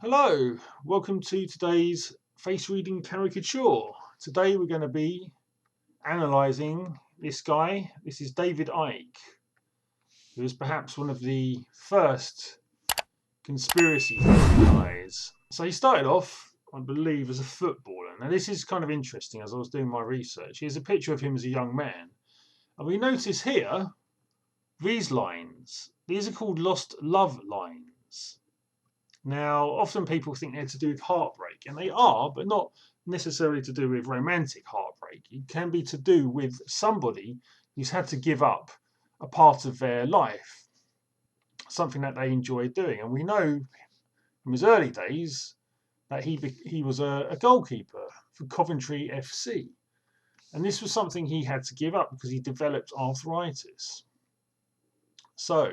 Hello, welcome to today's face reading caricature. Today we're going to be analysing this guy. This is David Icke, who is perhaps one of the first conspiracy guys. So he started off, I believe, as a footballer. Now this is kind of interesting as I was doing my research. Here's a picture of him as a young man. And we notice here these lines. These are called lost love lines. Now, often people think they're to do with heartbreak, and they are, but not necessarily to do with romantic heartbreak. It can be to do with somebody who's had to give up a part of their life, something that they enjoyed doing. And we know from his early days that he was a goalkeeper for Coventry FC. And this was something he had to give up because he developed arthritis. So,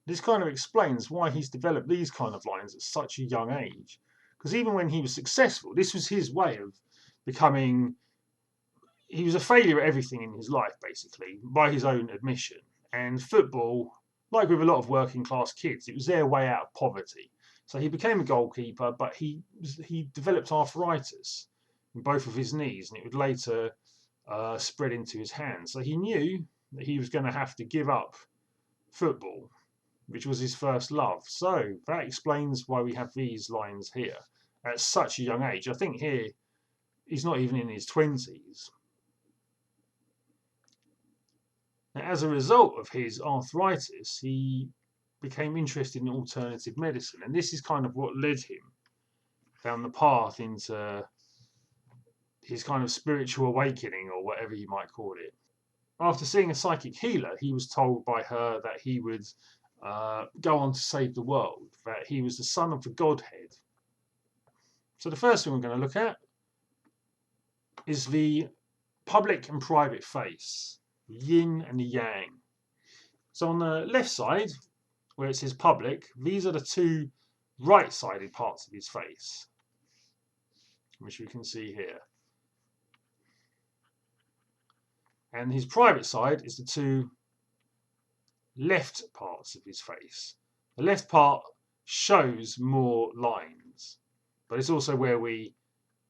this kind of explains why he's developed these kind of lines at such a young age. Because even when he was successful, this was his way of becoming... He was a failure at everything in his life, basically, by his own admission. And football, like with a lot of working class kids, it was their way out of poverty. So he became a goalkeeper, but he developed arthritis in both of his knees, and it would later spread into his hands. So he knew that he was going to have to give up football, which was his first love. So that explains why we have these lines here at such a young age. I think here he's not even in his 20s. Now, as a result of his arthritis, he became interested in alternative medicine, and this is kind of what led him down the path into his kind of spiritual awakening, or whatever you might call it. After seeing a psychic healer, he was told by her that he would go on to save the world, that he was the son of the Godhead. So the first thing we're going to look at is the public and private face, the yin and the yang. So on the left side, where it says public, these are the two right-sided parts of his face, which we can see here. And his private side is the two left parts of his face. The left part shows more lines, but it's also where we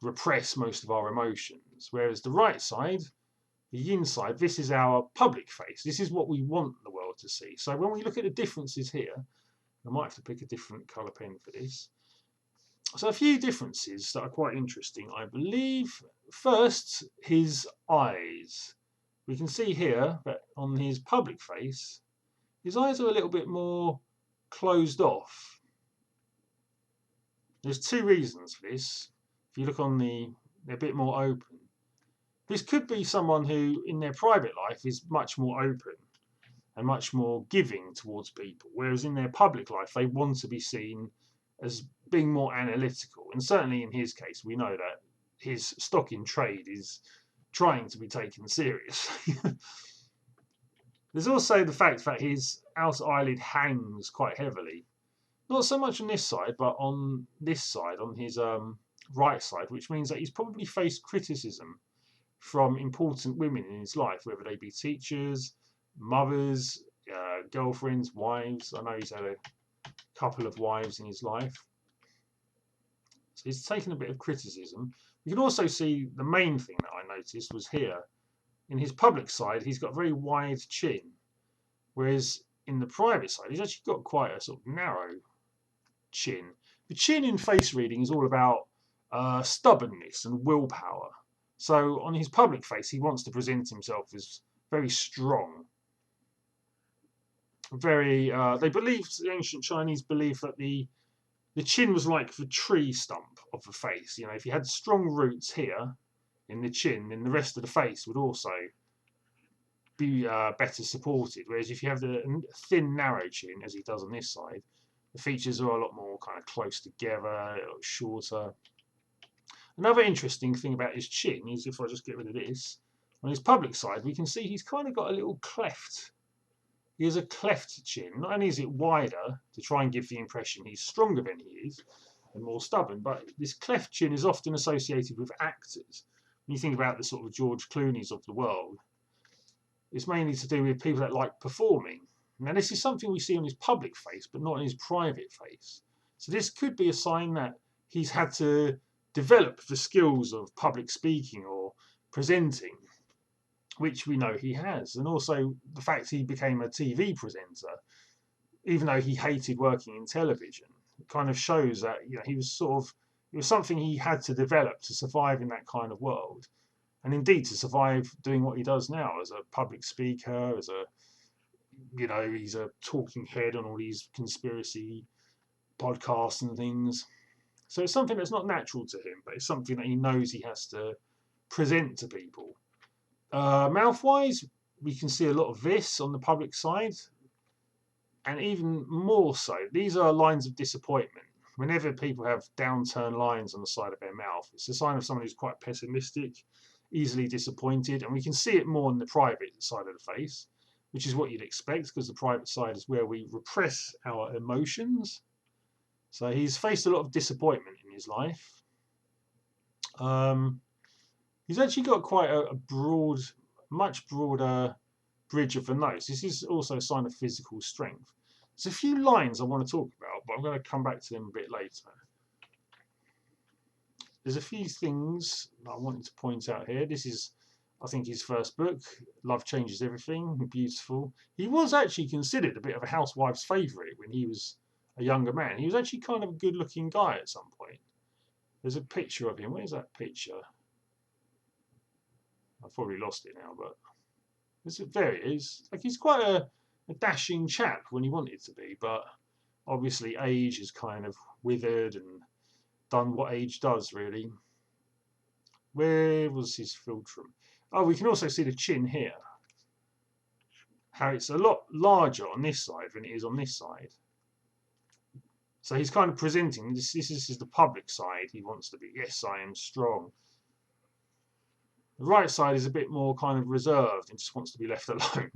repress most of our emotions. Whereas the right side, the yin side, this is our public face. This is what we want the world to see. So when we look at the differences here, I might have to pick a different colour pen for this. So a few differences that are quite interesting, I believe. First, his eyes. We can see here that on his public face, his eyes are a little bit more closed off. There's two reasons for this. If you look on they're a bit more open. This could be someone who, in their private life, is much more open and much more giving towards people, whereas in their public life, they want to be seen as being more analytical. And certainly in his case, we know that his stock in trade is trying to be taken seriously. There's also the fact that his outer eyelid hangs quite heavily. Not so much on this side, but on this side, on his right side, which means that he's probably faced criticism from important women in his life, whether they be teachers, mothers, girlfriends, wives. I know he's had a couple of wives in his life. So he's taken a bit of criticism. You can also see the main thing that I noticed was here. In his public side, he's got a very wide chin, whereas in the private side, he's actually got quite a sort of narrow chin. The chin in face reading is all about stubbornness and willpower. So on his public face, he wants to present himself as very strong. Very, the ancient Chinese believed that the chin was like the tree stump of the face. You know, if you had strong roots here in the chin, then the rest of the face would also be better supported. Whereas if you have the thin, narrow chin, as he does on this side, the features are a lot more kind of close together, a lot shorter. Another interesting thing about his chin is, if I just get rid of this, on his public side, we can see he's kind of got a little cleft. He has a cleft chin. Not only is it wider to try and give the impression he's stronger than he is and more stubborn, but this cleft chin is often associated with actors. When you think about the sort of George Clooney's of the world, It's mainly to do with people that like performing. Now, this is something we see on his public face, but not on his private face. So this could be a sign that he's had to develop the skills of public speaking or presenting, which we know he has. And also the fact he became a TV presenter, even though he hated working in television, it kind of shows that he was it was something he had to develop to survive in that kind of world, and indeed to survive doing what he does now as a public speaker, as a he's a talking head on all these conspiracy podcasts and things. So it's something that's not natural to him, but it's something that he knows he has to present to people. Mouth-wise, we can see a lot of this on the public side, and even more so, these are lines of disappointment. Whenever people have downturned lines on the side of their mouth, it's a sign of someone who's quite pessimistic, easily disappointed, and we can see it more on the private side of the face, which is what you'd expect, because the private side is where we repress our emotions. So he's faced a lot of disappointment in his life. He's actually got quite a broad, much broader bridge of the nose. This is also a sign of physical strength. There's a few lines I want to talk about, but I'm going to come back to them a bit later. There's a few things I wanted to point out here. This is, I think, his first book, Love Changes Everything, beautiful. He was actually considered a bit of a housewife's favourite when he was a younger man. He was actually kind of a good-looking guy at some point. There's a picture of him. Where's that picture? I've probably lost it now, but there it is. Like, he's quite a dashing chap when he wanted to be, but obviously age has kind of withered and done what age does, really. Where was his philtrum? Oh, we can also see the chin here. How it's a lot larger on this side than it is on this side. So he's kind of presenting, this is the public side. He wants to be, yes, I am strong. The right side is a bit more kind of reserved and just wants to be left alone.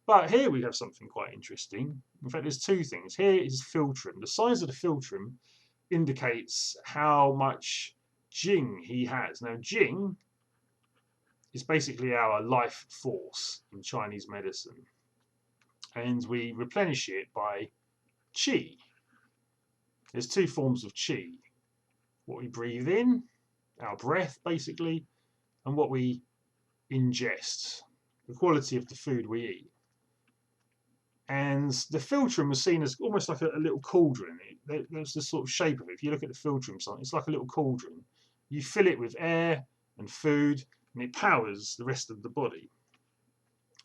But here we have something quite interesting. In fact, there's two things. Here is philtrum. The size of the philtrum indicates how much Jing he has. Now, Jing is basically our life force in Chinese medicine. And we replenish it by qi. There's two forms of qi. What we breathe in, our breath basically, and what we ingest, the quality of the food we eat. And the philtrum was seen as almost like a little cauldron. There's the sort of shape of it. If you look at the philtrum sign, it's like a little cauldron. You fill it with air and food, and it powers the rest of the body.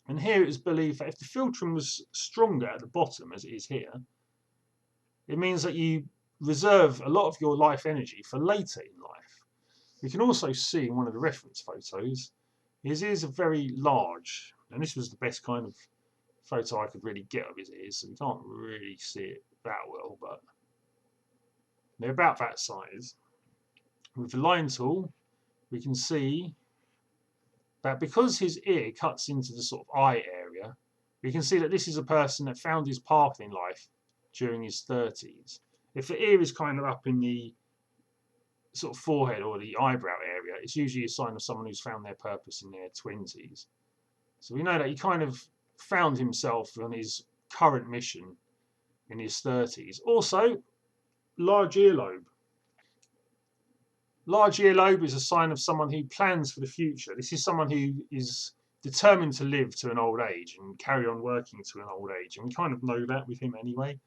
And here it is believed that if the philtrum was stronger at the bottom, as it is here, it means that you reserve a lot of your life energy for later in life. We can also see in one of the reference photos, his ears are very large, and this was the best kind of photo I could really get of his ears, so we can't really see it that well, but they're about that size. With the line tool, we can see that because his ear cuts into the sort of eye area, we can see that this is a person that found his path in life during his 30s. If the ear is kind of up in the sort of forehead or the eyebrow area, it's usually a sign of someone who's found their purpose in their 20s. So we know that he kind of found himself on his current mission in his 30s. Also, large earlobe. Large earlobe is a sign of someone who plans for the future. This is someone who is determined to live to an old age and carry on working to an old age. And we kind of know that with him anyway.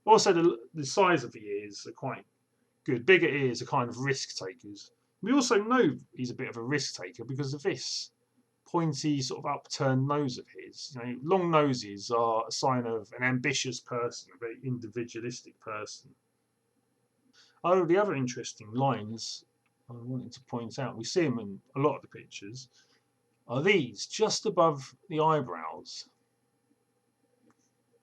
Also, the size of the ears are quite good. Bigger ears are kind of risk takers. We also know he's a bit of a risk taker because of this pointy sort of upturned nose of his. Long noses are a sign of an ambitious person, a very individualistic person. Oh, the other interesting lines I wanted to point out, we see them in a lot of the pictures, are these just above the eyebrows.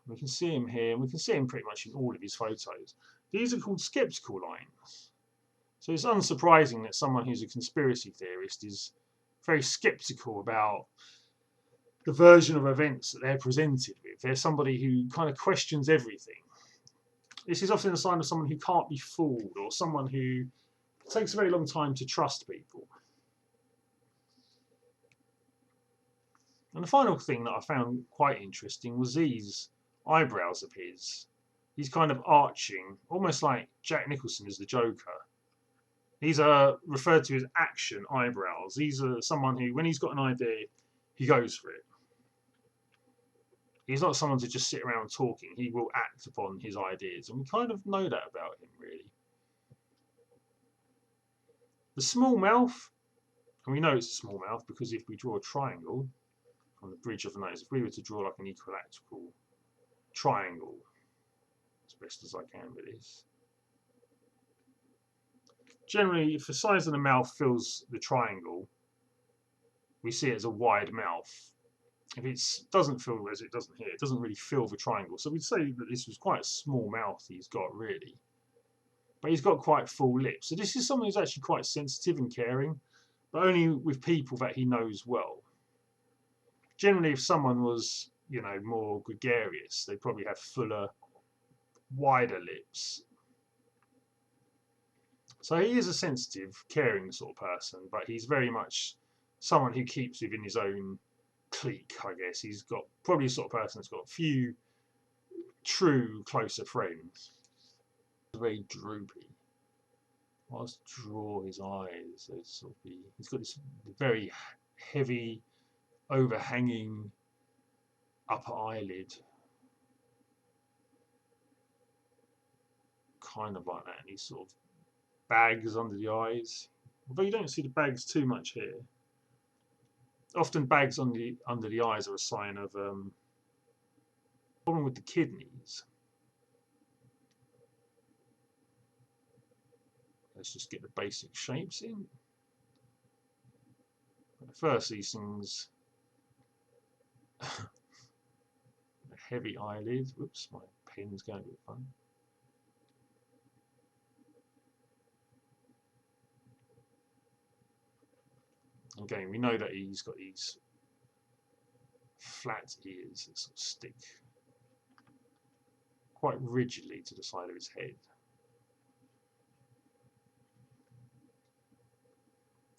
We can see him here, and we can see him pretty much in all of his photos. These are called skeptical lines. So it's unsurprising that someone who's a conspiracy theorist is very skeptical about the version of events that they're presented with. They're somebody who kind of questions everything. This is often a sign of someone who can't be fooled, or someone who takes a very long time to trust people. And the final thing that I found quite interesting was these eyebrows of his. He's kind of arching, almost like Jack Nicholson is the Joker. These are referred to as action eyebrows. These are someone who, when he's got an idea, he goes for it. He's not someone to just sit around talking. He will act upon his ideas. And we kind of know that about him, really. The small mouth, and we know it's a small mouth because if we draw a triangle on the bridge of the nose, if we were to draw like an equilateral triangle, as best as I can with this, generally, if the size of the mouth fills the triangle, we see it as a wide mouth. If it doesn't fill, as it doesn't here, it doesn't really fill the triangle. So we'd say that this was quite a small mouth he's got, really. But he's got quite full lips. So this is someone who's actually quite sensitive and caring, but only with people that he knows well. Generally, if someone was, you know, more gregarious, they'd probably have fuller, wider lips. So he is a sensitive, caring sort of person, but he's very much someone who keeps within his own clique, I guess. He's got probably a sort of person that's got a few true closer friends. Very droopy. I'll just draw his eyes. He's got this very heavy, overhanging upper eyelid, kind of like that. And he's sort of bags under the eyes, although you don't see the bags too much here. Often bags under the eyes are a sign of problem with the kidneys. Let's just get the basic shapes in. But first, these things, a heavy eyelid. Whoops, my pen's going a bit funny. Again, we know that he's got these flat ears that sort of stick quite rigidly to the side of his head.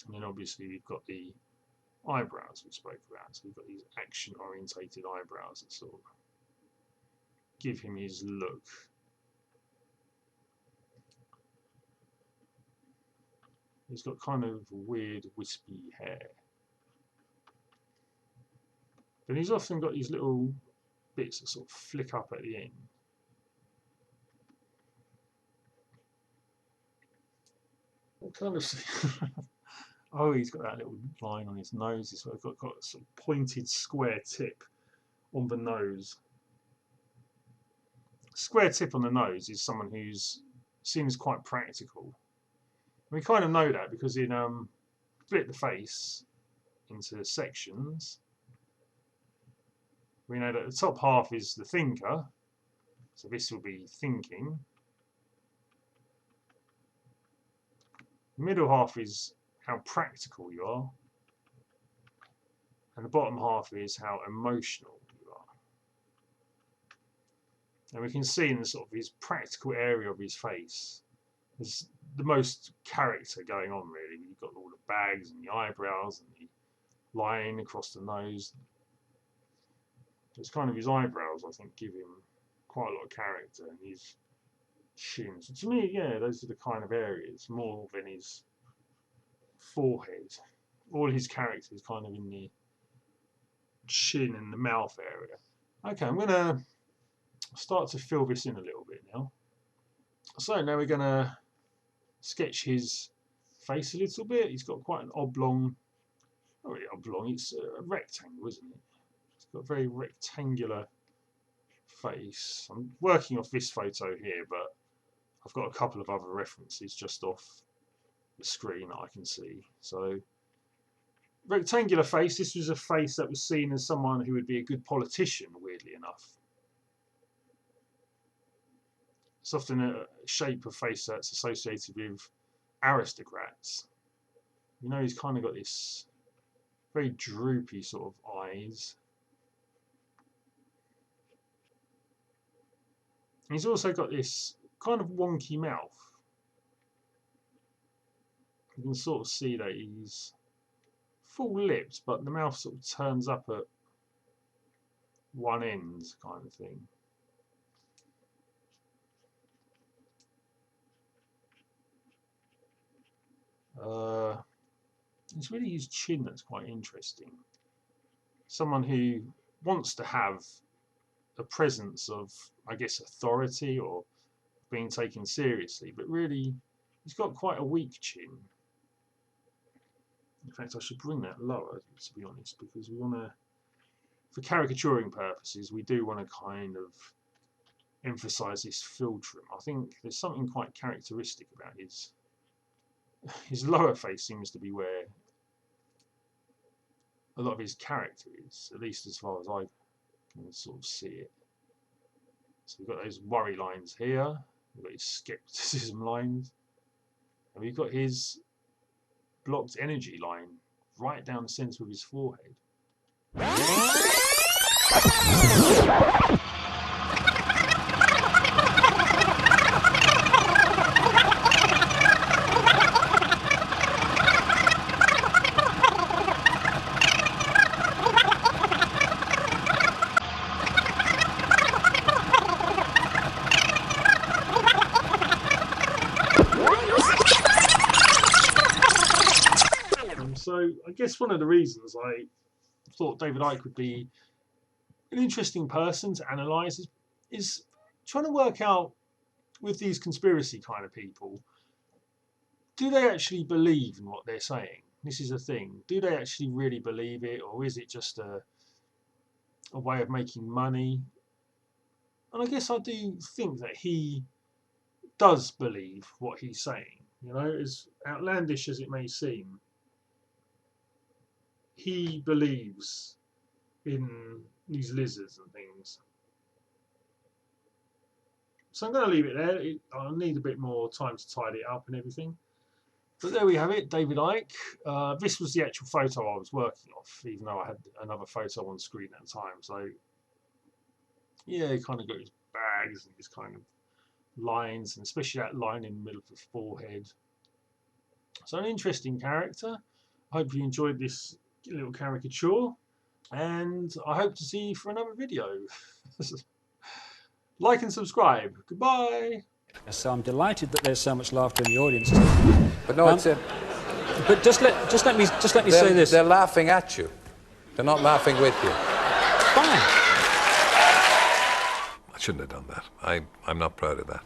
And then obviously we've got the eyebrows we spoke about. So we've got these action-orientated eyebrows that sort of give him his look. He's got kind of weird wispy hair. But he's often got these little bits that sort of flick up at the end. What kind of... Oh, he's got that little line on his nose. He's got a sort of pointed square tip on the nose. Square tip on the nose is someone who's seen as quite practical. We kind of know that because in split the face into sections, we know that the top half is the thinker, so this will be thinking. The middle half is how practical you are, and the bottom half is how emotional you are. And we can see in the sort of his practical area of his face, there's the most character going on, really. You've got all the bags and the eyebrows and the line across the nose. It's kind of his eyebrows, I think, give him quite a lot of character, and his chin. So to me, yeah, those are the kind of areas more than his forehead. All his character is kind of in the chin and the mouth area. Okay, I'm going to start to fill this in a little bit now. So now we're going to sketch his face a little bit. He's got quite an oblong, not really oblong, it's a rectangle, isn't it? It's got a very rectangular face. I'm working off this photo here, but I've got a couple of other references just off the screen that I can see. So, rectangular face. This was a face that was seen as someone who would be a good politician, weirdly enough. It's often a shape of face that's associated with aristocrats. You know, he's kind of got this very droopy sort of eyes. And he's also got this kind of wonky mouth. You can sort of see that he's full lipped, but the mouth sort of turns up at one end kind of thing. It's really his chin that's quite interesting. Someone who wants to have a presence of, I guess, authority or being taken seriously, but really he's got quite a weak chin. In fact, I should bring that lower, to be honest, because we want to, for caricaturing purposes, we do want to kind of emphasize this filtrum. I think there's something quite characteristic about his lower face seems to be where a lot of his character is, at least as far as I can sort of see it. So we've got those worry lines here, we've got his skepticism lines, and we've got his blocked energy line right down the centre of his forehead. So I guess one of the reasons I thought David Icke would be an interesting person to analyse is trying to work out, with these conspiracy kind of people, do they actually believe in what they're saying? This is a thing. Do they actually really believe it, or is it just a way of making money? And I guess I do think that he does believe what he's saying. You know, as outlandish as it may seem, he believes in these lizards and things. So I'm going to leave it there. I'll need a bit more time to tidy it up and everything. But there we have it, David Icke. This was the actual photo I was working off, even though I had another photo on screen at the time. So yeah, he kind of got his bags and his kind of lines, and especially that line in the middle of the forehead. So an interesting character. I hope you enjoyed this little caricature, and I hope to see you for another video. Like and subscribe. Goodbye. So I'm delighted that there's so much laughter in the audience. But no, it's a... But just let me say this. They're laughing at you. They're not laughing with you. Fine. I shouldn't have done that. I'm not proud of that.